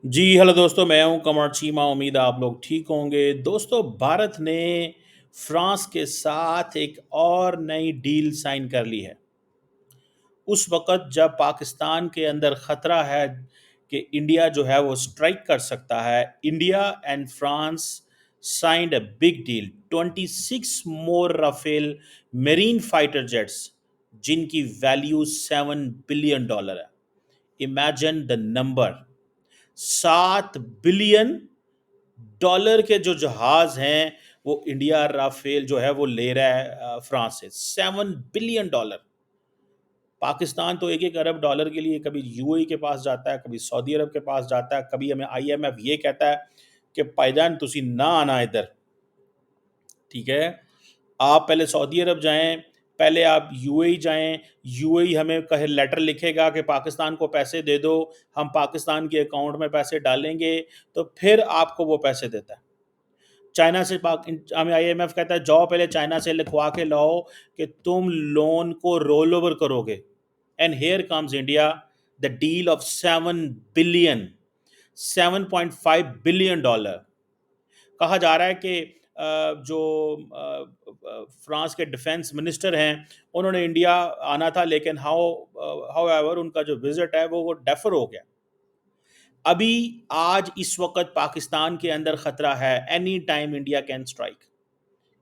जी, hello दोस्तों, मैं हूं कमर चीमा। उम्मीद है आप लोग ठीक होंगे। दोस्तों, भारत ने फ्रांस के साथ एक और नई डील साइन कर ली है। उस वक़्त जब पाकिस्तान के अंदर ख़तरा है कि इंडिया जो है वो स्ट्राइक कर सकता है, India and France signed a big deal, 26 more Rafale marine fighter jets जिनकी वैल्यू $7 बिलियन है। इमेजिन द नंबर, $7 बिलियन के जो जहाज हैं वो इंडिया राफेल जो है वो ले रहा है फ्रांस से। $7 बिलियन। पाकिस्तान तो एक एक अरब डॉलर के लिए कभी यूएई के पास जाता है, कभी सऊदी अरब के पास जाता है, कभी हमें आईएमएफ ये कहता है कि भाईजान तुसी ना आना इधर। ठीक है, आप पहले सऊदी अरब जाएं, पहले आप यूएई जाएं। यूएई हमें कहे लेटर लिखेगा कि पाकिस्तान को पैसे दे दो, हम पाकिस्तान के अकाउंट में पैसे डालेंगे, तो फिर आपको वो पैसे देता है। चाइना से हमें आईएमएफ कहता है जाओ पहले चाइना से लिखवा के लाओ कि तुम लोन को रोल ओवर करोगे। And here comes India, the deal of 7 billion, $7.5 billion. कहा जा रहा है कि जो फ्रांस के डिफेंस मिनिस्टर हैं उन्होंने इंडिया आना था, लेकिन हाउ एवर उनका जो विजिट है वो डेफर हो गया। अभी आज इस वक्त पाकिस्तान के अंदर खतरा है, any time India can strike.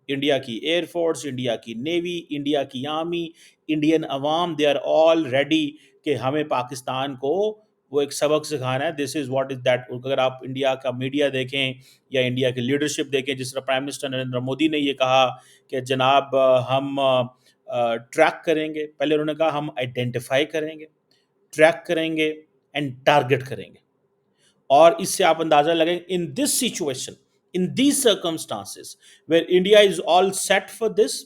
India की एयरफोर्स, इंडिया की नेवी, इंडिया की army, Indian Awam, they are all ready कि हमें पाकिस्तान को वो एक सबक सिखाना है। This is what is that. अगर आप इंडिया का मीडिया देखें या इंडिया की लीडरशिप देखें, जिस तरह प्राइम मिनिस्टर नरेंद्र मोदी ने ये कहा कि जनाब हम ट्रैक करेंगे। पहले उन्होंने कहा हम आइडेंटिफाई करेंगे, ट्रैक करेंगे एंड टारगेट करेंगे। और इससे आप अंदाजा लगाएं, in this situation, in these circumstances where India is all set for this,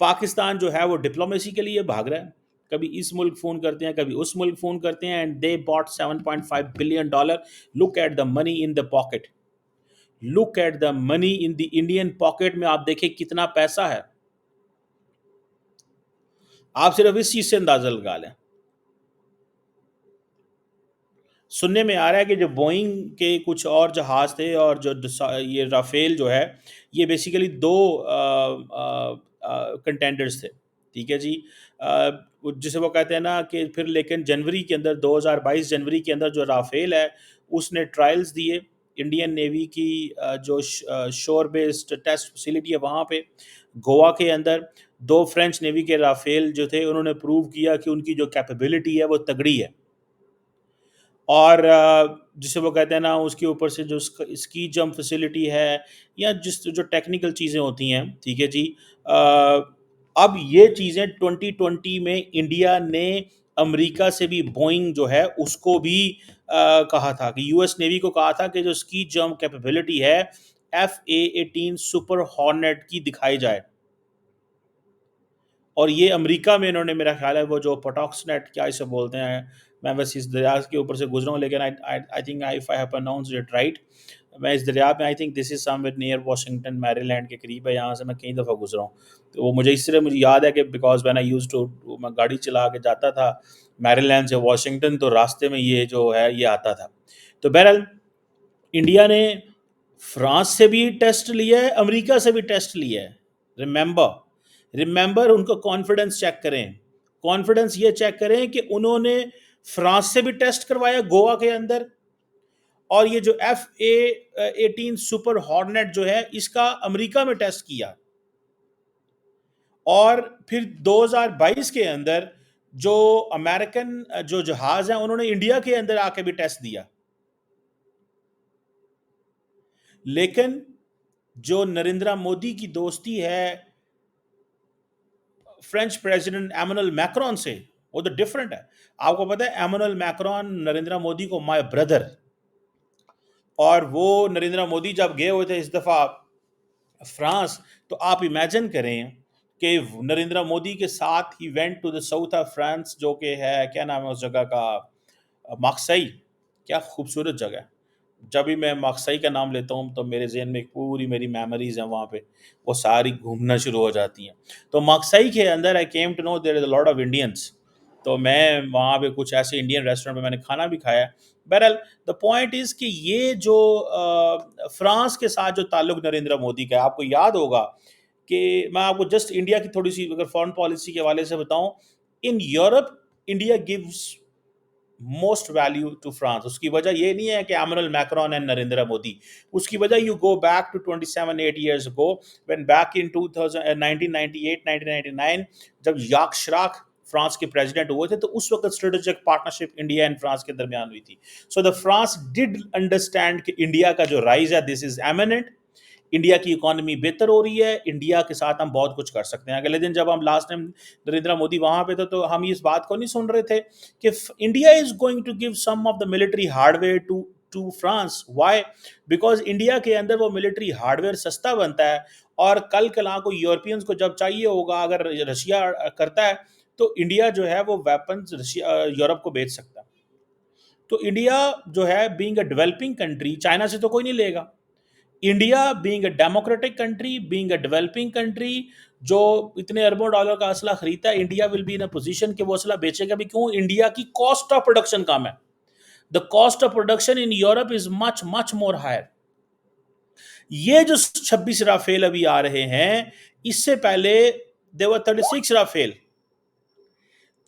Pakistan जो है वो डिप्लोमेसी के लिए भाग रहा है। कभी इस मुल्क फोन करते हैं, कभी उस मुल्क फोन करते हैं, and they bought $7.5 billion. Look at the money in the pocket, look at the money in the Indian pocket में। आप देखें कितना पैसा है, आप सिर्फ इस चीज से अंदाजा लगा लें। सुनने में आ रहा है कि जो बोइंग के कुछ और जहाज़ थे और जो ये राफेल जो है, ये बेसिकली दो कंटेंडर्स थे। ठीक है जी। जिसे वो कहते हैं ना कि फिर लेकिन जनवरी के अंदर 2022 जनवरी के अंदर जो राफेल है उसने ट्रायल्स दिए। इंडियन नेवी की जो शोर बेस्ड टेस्ट फैसिलिटी है वहाँ पे गोवा के अंदर, दो फ्रेंच नेवी के राफेल जो थे उन्होंने प्रूव किया कि उनकी जो कैपेबिलिटी है वो तगड़ी है। और जिसे वो कहते हैं ना उसके ऊपर से जो स्की जंप फैसिलिटी है या जिस जो टेक्निकल चीज़ें होती हैं, ठीक है जी। अ, अब ये चीज़ें 2020 में इंडिया ने अमेरिका से भी बोइंग जो है उसको भी कहा था कि यूएस नेवी को कहा था कि जो स्की जंप कैपेबिलिटी है FA-18 सुपर हॉर्नेट की दिखाई जाए। और ये अमेरिका में इन्होंने, मेरा ख्याल है वो जो पटॉक्सनेट क्या इसे बोलते हैं, मैं बस इस दरिया के ऊपर से गुजरा हूँ, लेकिन I think if I have pronounced it right, मैं इस दरिया में, I think this is somewhere near Washington Maryland के करीब है, यहाँ से मैं कई दफ़ा गुजरा हूँ। तो वो मुझे इसलिए मुझे याद है कि because when I used to, मैं गाड़ी चला के जाता था मैरीलैंड से वाशिंगटन, तो रास्ते में ये जो है ये आता था। तो बहरहाल इंडिया ने फ्रांस से भी टेस्ट लिया है, अमेरिका से भी टेस्ट लिया है। रिमेंबर, रिमेंबर, उनको कॉन्फिडेंस चेक करें। कॉन्फिडेंस ये चेक करें कि उन्होंने फ्रांस से भी टेस्ट करवाया गोवा के अंदर, और ये जो FA-18 सुपर हॉर्नेट जो है इसका अमेरिका में टेस्ट किया, और फिर 2022 के अंदर जो अमेरिकन जो जहाज है उन्होंने इंडिया के अंदर आके भी टेस्ट दिया। लेकिन जो नरेंद्र मोदी की दोस्ती है फ्रेंच प्रेसिडेंट एमानुएल मैक्रोन से, वो तो डिफरेंट है। आपको पता है एमानुएल मैक्रोन नरेंद्र मोदी को माय ब्रदर, और वो नरेंद्र मोदी जब गए हुए थे इस दफ़ा फ्रांस, तो आप इमेजिन करें कि नरेंद्र मोदी के साथ ही went to the south of France, जो कि है क्या नाम है उस जगह का, मार्सेई। क्या खूबसूरत जगह है। जब भी मैं मार्सेई का नाम लेता हूँ तो मेरे जहन में एक पूरी मेरी मेमोरीज हैं वहाँ पे, वो सारी घूमना शुरू हो जाती हैं। तो मार्सेई के अंदर I came to know there is a lot of Indians, तो मैं वहाँ पे कुछ ऐसे इंडियन रेस्टोरेंट में मैंने खाना भी खाया। बहरहाल द पॉइंट इज़ कि ये जो फ्रांस के साथ जो ताल्लुक नरेंद्र मोदी का है, आपको याद होगा कि मैं आपको जस्ट इंडिया की थोड़ी-सी अगर फॉरेन पॉलिसी के हवाले से बताऊँ, in Europe India gives most value to France. उसकी वजह ये नहीं है कि Emmanuel Macron and Narendra Modi. उसकी वजह you go back to 27-8 years ago when back in 2000 1998 1999 जब याक शिराक फ्रांस के प्रेसिडेंट हुए थे, तो उस वक्त strategic partnership India and France के दरमियान हुई थी। So the France did understand कि इंडिया का जो राइज है दिस इज एमिनेंट, इंडिया की इकोनॉमी बेहतर हो रही है, इंडिया के साथ हम बहुत कुछ कर सकते हैं। अगले दिन जब हम लास्ट टाइम नरेंद्र मोदी वहां पे थे, तो हम इस बात को नहीं सुन रहे थे कि India is going to give some of the military hardware to France. Why? Because India के अंदर वो मिलिट्री हार्डवेयर सस्ता बनता है, और कल कला को यूरोपियंस को जब चाहिए होगा, अगर रशिया करता है, तो इंडिया जो है वो वेपन्स रशिया यूरोप को बेच सकता है। तो इंडिया जो है being a developing country, China से तो कोई नहीं लेगा। India being a democratic country, being a developing country, जो इतने अरबों डॉलर का असला खरीदता है, India will be in a position कि वो असला बेचेगा भी क्यों? इंडिया की कॉस्ट ऑफ प्रोडक्शन कम है। The cost of production in Europe is much much more higher. ये जो 26 राफेल अभी आ रहे हैं, इससे पहले देवर 36 राफेल।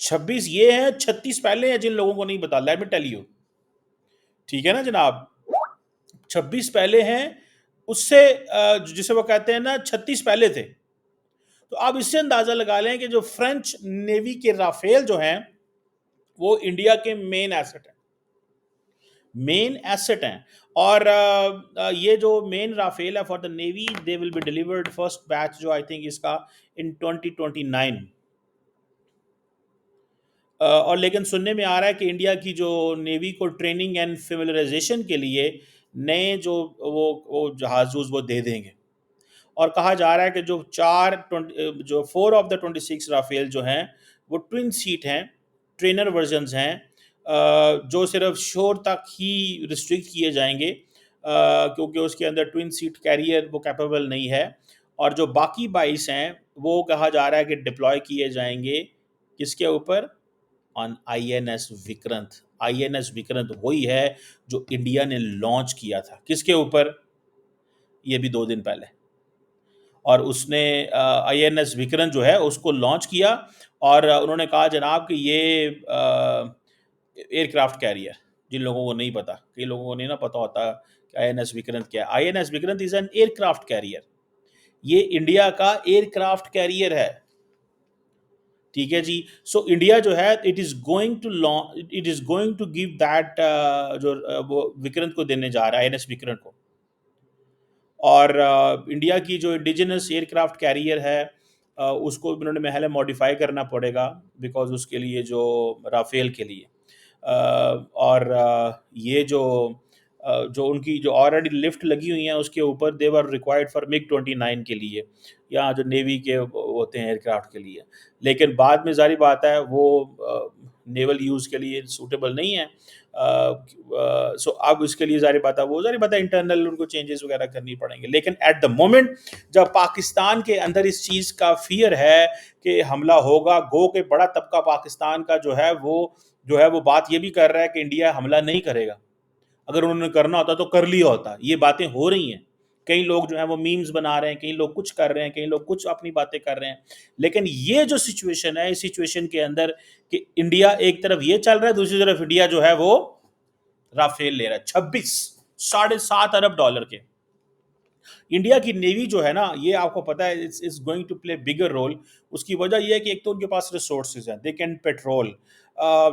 26 ये है, 36 पहले है, जिन लोगों को नहीं पता, लेट मी टेल यू। ठीक है ना जनाब? 26 पहले हैं, उससे जिसे वो कहते हैं ना, 36 पहले थे। तो आप इससे अंदाजा लगा लें कि जो फ्रेंच नेवी के राफेल जो हैं, वो इंडिया के मेन एसेट हैं, मेन एसेट हैं। और ये जो मेन राफेल है for the navy, they will be delivered first batch जो आई थिंक इसका इन 2029। और लेकिन सुनने में आ रहा है कि इंडिया की जो नेवी को ट्रेनिंग एंड फेमिलराइजेशन के लिए नए जो वो जहाज वो दे देंगे। और कहा जा रहा है कि जो 4 ऑफ द 26 राफेल जो हैं, वो ट्विन सीट हैं, ट्रेनर वर्जन्स हैं, जो सिर्फ शोर तक ही रिस्ट्रिक्ट किए जाएंगे, क्योंकि उसके अंदर ट्विन सीट कैरियर वो कैपेबल नहीं है। और जो बाकी 22 हैं, वो कहा जा रहा है कि डिप्लॉय किए जाएंगे किसके ऊपर? On INS Vikrant. INS Vikrant वही है जो इंडिया ने लॉन्च किया था। किसके ऊपर? ये भी 2 दिन पहले। और उसने आईएनएस विक्रांत जो है उसको लॉन्च किया, और उन्होंने कहा जनाब कि ये एयरक्राफ्ट कैरियर, जिन लोगों को नहीं पता, कई लोगों को नहीं ना पता होता कि आईएनएस विक्रांत क्या है। INS Vikrant is an aircraft carrier. ये इंडिया का एयरक्राफ्ट कैरियर है। ठीक है जी। सो इंडिया जो है it is going to give that, जो वो विक्रांत को देने जा रहा है, आईएनएस विक्रांत को। और इंडिया की जो इंडिजिनस एयरक्राफ्ट कैरियर है, उसको उन्होंने पहले मॉडिफाई करना पड़ेगा, बिकॉज उसके लिए जो राफेल के लिए, और ये जो उनकी जो ऑलरेडी लिफ्ट लगी हुई हैं उसके ऊपर, दे वर रिक्वायर्ड फॉर मिग 29 के लिए, या जो नेवी के होते हैं एयरक्राफ्ट के लिए। लेकिन बाद में जारी बात है वो नेवल यूज़ के लिए सूटेबल नहीं है। सो अब इसके लिए जारी बात है इंटरनल उनको चेंजेस वगैरह करनी पड़ेंगे। लेकिन एट द मोमेंट जब पाकिस्तान के अंदर इस चीज़ का फियर है कि हमला होगा, गो के बड़ा तबका पाकिस्तान का जो है वो बात ये भी कर रहा है कि इंडिया हमला नहीं करेगा। अगर उन्होंने करना होता तो कर लिया होता। ये बातें हो रही हैं, कई लोग जो हैं वो मीम्स बना रहे हैं, कई लोग कुछ कर रहे हैं, कई लोग कुछ अपनी बातें कर रहे हैं। लेकिन ये जो सिचुएशन है, इस सिचुएशन के अंदर कि इंडिया एक तरफ ये चल रहा है, दूसरी तरफ इंडिया जो है वो राफेल ले रहा है 26 $7.5 अरब के। इंडिया की नेवी जो है ना, ये आपको पता है it's going to play bigger role. उसकी वजह यह है कि एक तो उनके पास रिसोर्सेज हैं, दे कैन पेट्रोल।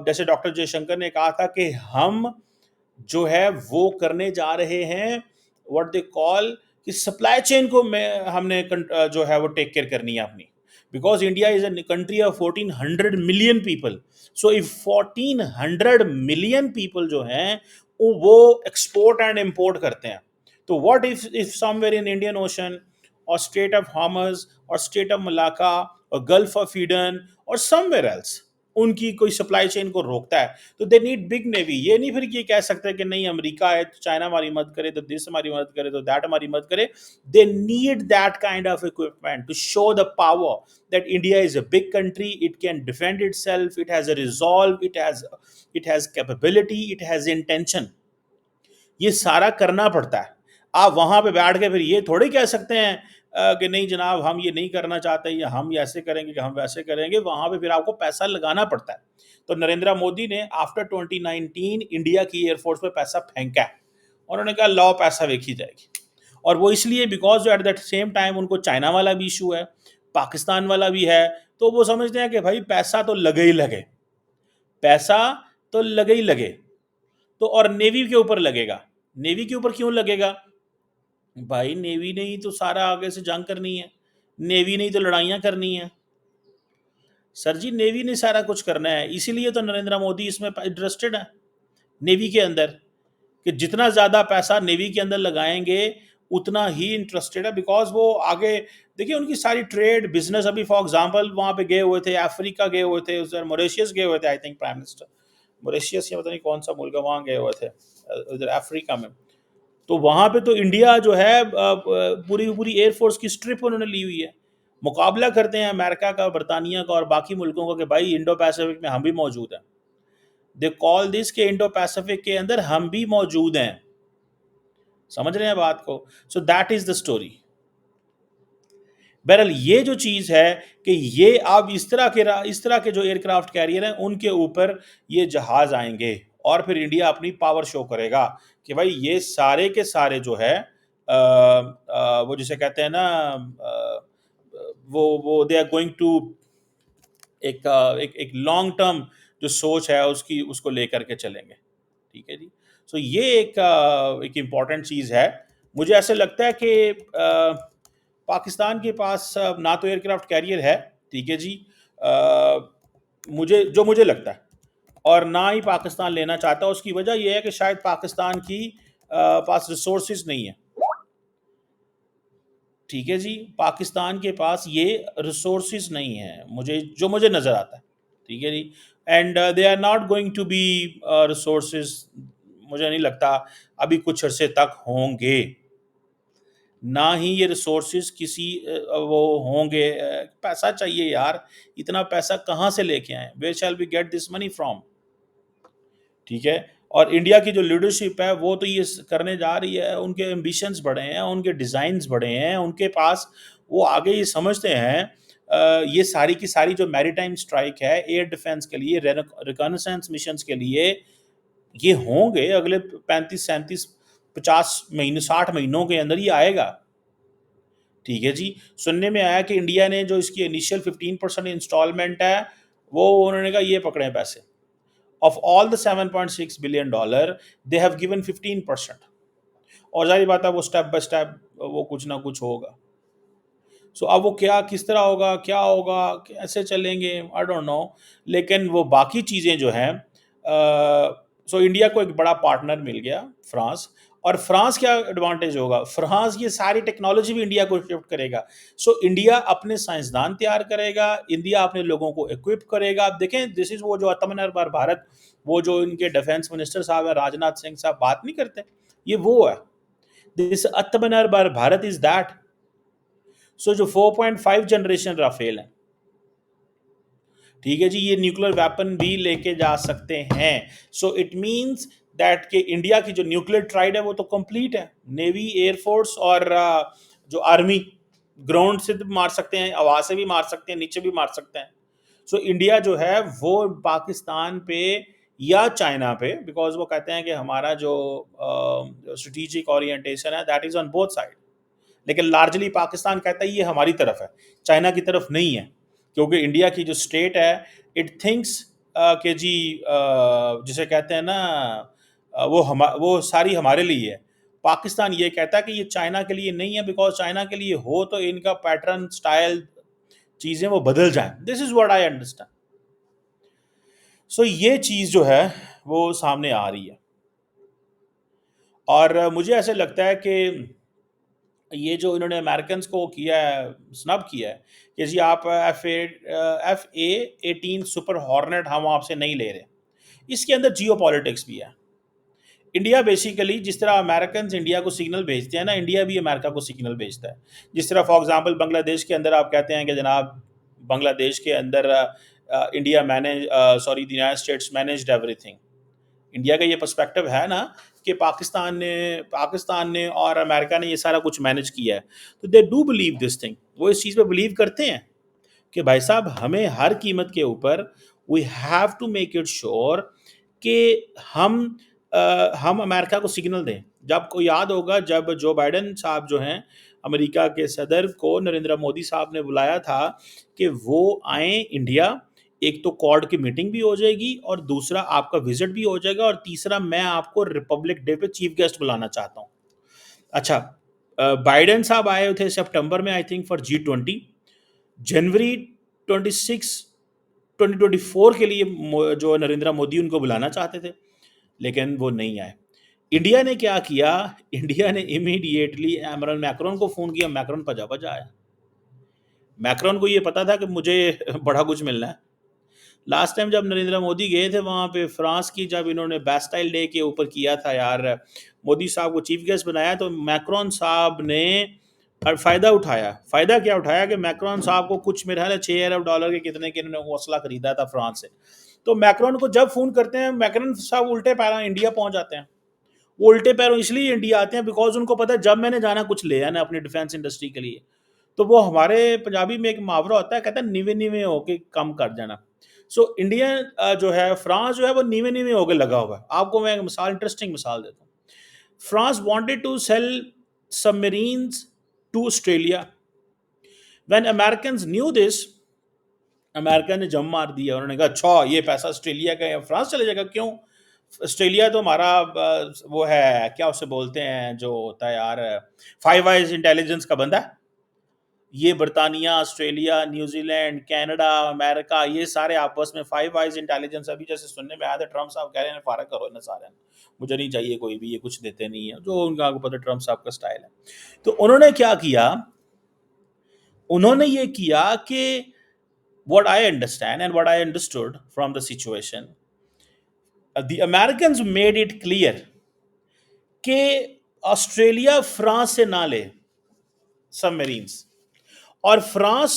जैसे डॉक्टर जयशंकर ने कहा था कि हम जो है वो करने जा रहे हैं व्हाट दे कॉल, कि सप्लाई चेन को हमने जो है वो टेक केयर करनी है अपनी, because India is a country of 1400 million people. So if 1400 million people जो हैं वो एक्सपोर्ट एंड इंपोर्ट करते हैं, तो what if somewhere in Indian ocean और स्टेट ऑफ हार्मस और स्टेट ऑफ मलाका और गल्फ ऑफ ईडन और समवेयर एल्स, उनकी कोई सप्लाई चेन को रोकता है, तो दे नीड बिग नेवी। ये नहीं फिर ये कह सकते कि नहीं अमेरिका है तो चाइना हमारी मदद करे, तो दिस हमारी मदद करे, तो दैट हमारी मदद करे। They need that kind of equipment to show the power that India is a big country, it can defend itself, it has a resolve, it has capability, it has intention. ये सारा करना पड़ता है। आप वहां पे बैठ के फिर ये थोड़ी कह सकते हैं कि नहीं जनाब हम ये नहीं करना चाहते, या हम ऐसे करेंगे कि हम वैसे करेंगे। वहां पे फिर आपको पैसा लगाना पड़ता है। तो नरेंद्र मोदी ने आफ्टर 2019 इंडिया की एयरफोर्स पे पैसा फेंका है। उन्होंने कहा लाओ पैसा देखी जाएगी। और वो इसलिए because at that same time उनको चाइना वाला भी इशू है, पाकिस्तान वाला भी है। तो वो समझते हैं कि भाई पैसा तो लगे ही लगे, पैसा तो लगे ही लगे। तो और नेवी के ऊपर लगेगा। नेवी के ऊपर क्यों लगेगा? भाई नेवी ने ही तो सारा आगे से जंग करनी है, नेवी ने ही तो लड़ाइयाँ करनी है। सर जी नेवी ने सारा कुछ करना है, इसीलिए तो नरेंद्र मोदी इसमें इंटरेस्टेड है, नेवी के अंदर। कि जितना ज़्यादा पैसा नेवी के अंदर लगाएंगे उतना ही इंटरेस्टेड है, बिकॉज वो आगे देखिए उनकी सारी ट्रेड बिजनेस। अभी फॉर एग्जांपल वहाँ पे गए हुए थे, अफ्रीका गए हुए थे, उधर मॉरिशियस गए हुए थे, I think prime minister Mauritius या पता नहीं कौन सा मुल्क है, वहाँ गए हुए थे उधर अफ्रीका में। तो वहां पे तो इंडिया जो है पूरी पूरी एयरफोर्स की स्ट्रिप उन्होंने ली हुई है। मुकाबला करते हैं अमेरिका का, बरतानिया का और बाकी मुल्कों का कि भाई इंडो पैसिफिक में हम भी मौजूद हैं। दे कॉल दिस के इंडो पैसिफिक के अंदर हम भी मौजूद हैं। समझ रहे हैं बात को? So that is the story. बहरहाल ये जो चीज़ है कि ये अब इस तरह के जो एयरक्राफ्ट कैरियर हैं उनके ऊपर ये जहाज़ आएंगे, और फिर इंडिया अपनी पावर शो करेगा कि भाई ये सारे के सारे जो है वो जिसे कहते हैं ना वो दे आर गोइंग टू एक लॉन्ग टर्म जो सोच है उसकी उसको लेकर के चलेंगे। ठीक है जी। सो ये एक इम्पॉर्टेंट चीज़ है। मुझे ऐसे लगता है कि पाकिस्तान के पास ना तो एयरक्राफ्ट कैरियर है, ठीक है जी, मुझे लगता है, और ना ही पाकिस्तान लेना चाहता। उसकी वजह यह है कि शायद पाकिस्तान की पास रिसोर्सेज नहीं है। ठीक है जी, पाकिस्तान के पास ये रिसोर्सेज नहीं है, मुझे नज़र आता है। ठीक है जी। And they are not going to be resources, मुझे नहीं लगता अभी कुछ अरसे तक होंगे। ना ही ये रिसोर्सेज किसी वो होंगे। पैसा चाहिए यार, इतना पैसा कहाँ से लेके आए? Where shall we get this money from? ठीक है। और इंडिया की जो लीडरशिप है वो तो ये करने जा रही है, उनके एम्बिशंस बड़े हैं, उनके डिज़ाइंस बड़े हैं, उनके पास वो आगे ये समझते हैं ये सारी की सारी जो मैरीटाइम स्ट्राइक है एयर डिफेंस के लिए, रिकॉनेसेंस मिशंस के लिए, ये होंगे अगले 35 37 50 महीने 60 महीनों के अंदर ये आएगा। ठीक है जी। सुनने में आया कि इंडिया ने जो इसकी इनिशियल 15% इंस्टॉलमेंट है वो उन्होंने कहा ये पकड़े पैसे, of all the 7.6 billion dollar they have given 15%। और जाहिर बात है वो स्टेप बाय स्टेप वो कुछ ना कुछ होगा। सो अब वो क्या किस तरह होगा, क्या होगा, कैसे चलेंगे, आई डोंट नो। लेकिन वो बाकी चीज़ें जो हैं, सो इंडिया को एक बड़ा पार्टनर मिल गया फ्रांस। और फ्रांस क्या एडवांटेज होगा? फ्रांस ये सारी टेक्नोलॉजी भी इंडिया को शिफ्ट करेगा। सो इंडिया अपने साइंसदान तैयार करेगा, इंडिया अपने लोगों को इक्विप करेगा। आप देखें दिस इज वो जो आत्मनिर्भर भारत, वो जो इनके डिफेंस मिनिस्टर साहब हैं राजनाथ सिंह साहब बात नहीं करते, ये वो है। दिस आत्मनिर्भर भारत इज दैट। सो जो 4.5 जनरेशन राफेल है, ठीक है जी, ये न्यूक्लियर वेपन भी लेके जा सकते हैं। सो इट मींस दैट कि इंडिया की जो न्यूक्लियर ट्राइड है वो तो कंप्लीट है। नेवी, एयरफोर्स और जो आर्मी, ग्राउंड से भी मार सकते हैं, हवा से भी मार सकते हैं, नीचे भी मार सकते हैं। सो इंडिया जो है वो पाकिस्तान पे या चाइना पे, बिकॉज वो कहते हैं कि हमारा जो स्ट्रेटेजिक ओरिएंटेशन है that is on both side. लेकिन लार्जली पाकिस्तान कहता है ये हमारी तरफ है, चाइना की तरफ नहीं है। क्योंकि इंडिया की जो स्टेट है इट थिंक्स कि जी जिसे कहते हैं ना वो सारी हमारे लिए है। पाकिस्तान ये कहता है कि ये चाइना के लिए नहीं है, बिकॉज चाइना के लिए हो तो इनका पैटर्न स्टाइल चीज़ें वो बदल जाएं। This is what I understand. So ये चीज़ जो है वो सामने आ रही है। और मुझे ऐसे लगता है कि ये जो इन्होंने अमेरिकन को किया है, स्नब किया है कि जी आप F/A-18 सुपर हॉर्नेट हम आपसे नहीं ले रहे, इसके अंदर जियो पॉलिटिक्स भी है। इंडिया बेसिकली जिस तरह अमेरिकन इंडिया को सिग्नल भेजते हैं ना, इंडिया भी अमेरिका को सिग्नल भेजता है। जिस तरह फॉर एग्जांपल बांग्लादेश के अंदर आप कहते हैं कि जनाब बांग्लादेश के अंदर India manage sorry the United states managed everything. India का ये पर्सपेक्टिव है ना कि पाकिस्तान ने और अमेरिका ने ये सारा कुछ मैनेज किया है। तो they do believe this thing, वो इस चीज़ पे बिलीव करते हैं कि भाई साहब हमें हर कीमत के ऊपर we have to make it sure कि हम हम अमेरिका को सिग्नल दें। जब को याद होगा जब जो बाइडेन साहब जो हैं अमेरिका के सदर को नरेंद्र मोदी साहब ने बुलाया था कि वो आए इंडिया, एक तो क्वाड की मीटिंग भी हो जाएगी और दूसरा आपका विजिट भी हो जाएगा और तीसरा मैं आपको रिपब्लिक डे पे चीफ गेस्ट बुलाना चाहता हूँ। अच्छा, बाइडेन साहब आए थे सितंबर में आई थिंक फॉर G20। जनवरी 26 2024 के लिए जो नरेंद्र मोदी उनको बुलाना चाहते थे, लेकिन वो नहीं आए। इंडिया ने क्या किया, इंडिया ने इमीडिएटली एमरन मैक्रोन को फ़ोन किया, मैक्रोन भजा भजा आया। मैक्रोन को ये पता था कि मुझे बड़ा कुछ मिलना है। लास्ट टाइम जब नरेंद्र मोदी गए थे वहाँ पे फ्रांस की, जब इन्होंने बैस्टाइल डे के ऊपर किया था यार, मोदी साहब को चीफ गेस्ट बनाया, तो मैक्रोन साहब ने फ़ायदा उठाया। फ़ायदा क्या उठाया कि मैक्रोन साहब को कुछ मेरा ख्याल है $6 अरब के कितने के इन्होंने हौसला खरीदा था फ्रांस से। तो मैक्रोन को जब फ़ोन करते हैं, मैक्रोन साहब उल्टे पैरों इंडिया पहुँच जाते हैं। वो उल्टे पैरों इसलिए इंडिया आते हैं बिकॉज उनको पता है जब मैंने जाना कुछ ले आना अपनी डिफेंस इंडस्ट्री के लिए। तो वो हमारे पंजाबी में एक मुहावरा होता है, कहता है नीवे नीवे होके कम कर जाना। सो इंडिया जो है, फ्रांस जो है वो नीवे नीवे होके लगा हुआ है। आपको मैं एक मिसाल, इंटरेस्टिंग मिसाल देता हूँ। France wanted to sell submarines to Australia. When Americans knew this, America ने जम मार दिया। उन्होंने कहा अच्छा ये पैसा ऑस्ट्रेलिया का या फ्रांस चले जाएगा, क्यों? ऑस्ट्रेलिया तो हमारा वो है, क्या उसे बोलते हैं जो होता है यार, फाइव आइज इंटेलिजेंस का बंदा है। ये बर्तानिया, ऑस्ट्रेलिया, न्यूजीलैंड, कनाडा, अमेरिका, ये सारे आपस में फाइव आइज इंटेलिजेंस। अभी जैसे सुनने में आया था ट्रम्प साहब कह रहे हैं फारग करो ना सारे, मुझे नहीं चाहिए कोई भी, ये कुछ देते नहीं है, जो उनका आपको पता ट्रम्प साहब का स्टाइल है। तो उन्होंने क्या किया, उन्होंने ये किया कि what I understand and what I understood from the situation, the Americans made it clear कि ऑस्ट्रेलिया फ्रांस से ना ले सबमरीन्स। और फ्रांस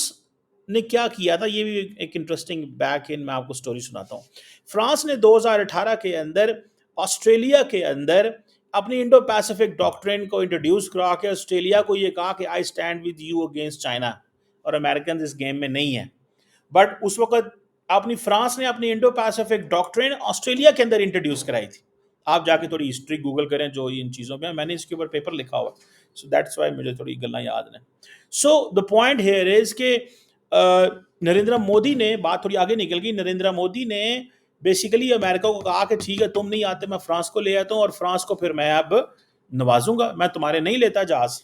ने क्या किया था, ये भी एक इंटरेस्टिंग बैक इन मैं आपको स्टोरी सुनाता हूँ। फ्रांस ने 2018 के अंदर ऑस्ट्रेलिया के अंदर अपनी इंडो पैसिफिक डॉक्ट्रिन को इंट्रोड्यूस करा के ऑस्ट्रेलिया को ये कहा कि I stand with you against China, और अमेरिकन इस गेम में नहीं है। बट उस वक्त अपनी फ्रांस ने अपनी इंडो पैसिफिक डॉक्ट्रिन ऑस्ट्रेलिया के अंदर इंट्रोड्यूस कराई थी। आप जाके थोड़ी हिस्ट्री गूगल करें जो इन चीज़ों में, मैंने इसके ऊपर पेपर लिखा हुआ, सो दैट्स वाई मुझे थोड़ी गल्ला याद हैं। So the point here is कि नरेंद्र मोदी ने, बात थोड़ी आगे निकल गई, नरेंद्र मोदी ने बेसिकली अमेरिका को कहा कि ठीक है तुम नहीं आते, मैं फ्रांस को ले आता हूँ और फ्रांस को फिर मैं अब नवाजूंगा, मैं तुम्हारे नहीं लेता जहाज,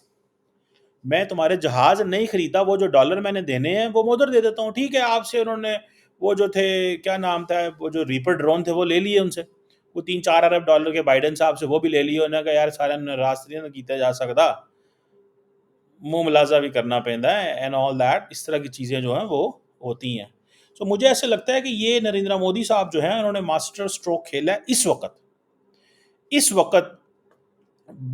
मैं तुम्हारे जहाज नहीं खरीदा, वो जो डॉलर मैंने देने हैं वो मैं उधर दे देता हूँ। ठीक है, आपसे उन्होंने वो जो थे, क्या नाम था, वो जो रीपर ड्रोन थे वो ले लिए उनसे, वो $3-4 अरब के बाइडन साहब से वो भी ले लिए। उन्होंने कहा यार सारा रास्ते नहीं किया जा सकता, मुंह मलाजा भी करना पैदा है एंड ऑल दैट, इस तरह की चीज़ें जो हैं वो होती हैं। तो मुझे ऐसे लगता है कि ये नरेंद्र मोदी साहब जो हैं उन्होंने मास्टर स्ट्रोक खेला है इस वक्त।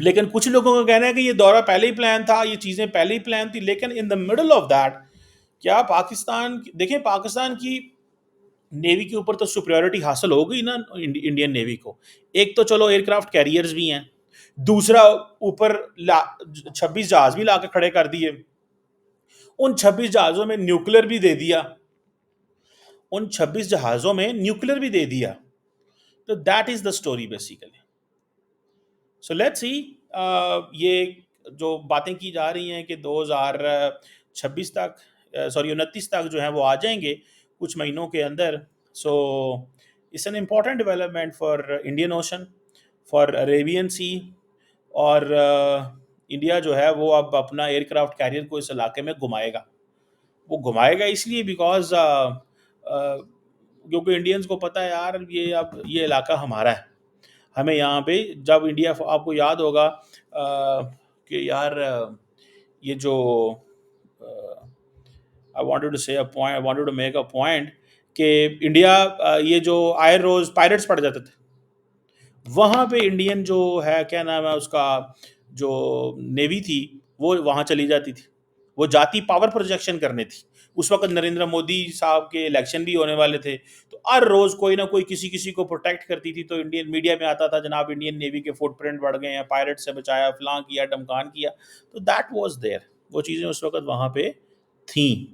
लेकिन कुछ लोगों का कहना है कि ये दौरा पहले ही प्लान था, ये चीज़ें पहले ही प्लान थी, लेकिन in the middle of that, क्या पाकिस्तान, देखें पाकिस्तान की नेवी के ऊपर तो सुपरियोरिटी हासिल हो गई ना इंडियन नेवी को। एक तो चलो एयरक्राफ्ट कैरियर्स भी हैं, दूसरा ऊपर 26 जहाज भी ला के खड़े कर दिए, उन 26 जहाज़ों में न्यूक्लियर भी दे दिया, उन 26 जहाज़ों में न्यूक्लियर भी दे दिया। तो that is the story basically. So let's see, ये जो बातें की जा रही हैं कि 2026 तक, सॉरी 29 तक जो है वो आ जाएंगे कुछ महीनों के अंदर। So it's an important development for Indian Ocean, for Arabian Sea. और इंडिया जो है वो अब अपना एयरक्राफ्ट कैरियर को इस इलाके में घुमाएगा। वो घुमाएगा इसलिए बिकॉज क्योंकि इंडियंस को पता है यार ये अब ये इलाका हमारा है। हमें यहाँ पे जब इंडिया, आपको याद होगा कि यार ये जो आई wanted to say a point, I wanted to make a point कि इंडिया ये जो आए रोज पायरेट्स पड़ जाते थे, वहाँ पे इंडियन जो है, क्या नाम है उसका, जो नेवी थी, वो वहाँ चली जाती थी। वो जाती पावर प्रोजेक्शन करने थी। उस वक़्त नरेंद्र मोदी साहब के इलेक्शन भी होने वाले थे। तो हर रोज़ कोई ना कोई किसी-किसी को प्रोटेक्ट करती थी, तो इंडियन मीडिया में आता था, जनाब इंडियन नेवी के फुटप्रिंट बढ़ गए हैं, पायरेट से बचाया, फलाँ किया, ढमकान किया। तो दैट वाज़ देयर। वो चीज़ें उस वक़्त वहाँ पे थीं।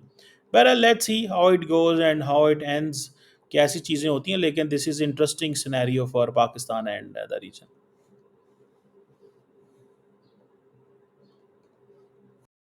बहरहाल let's see how it goes and how it ends, कैसी चीज़ें होती हैं, लेकिन this is interesting scenario for Pakistan and the reason.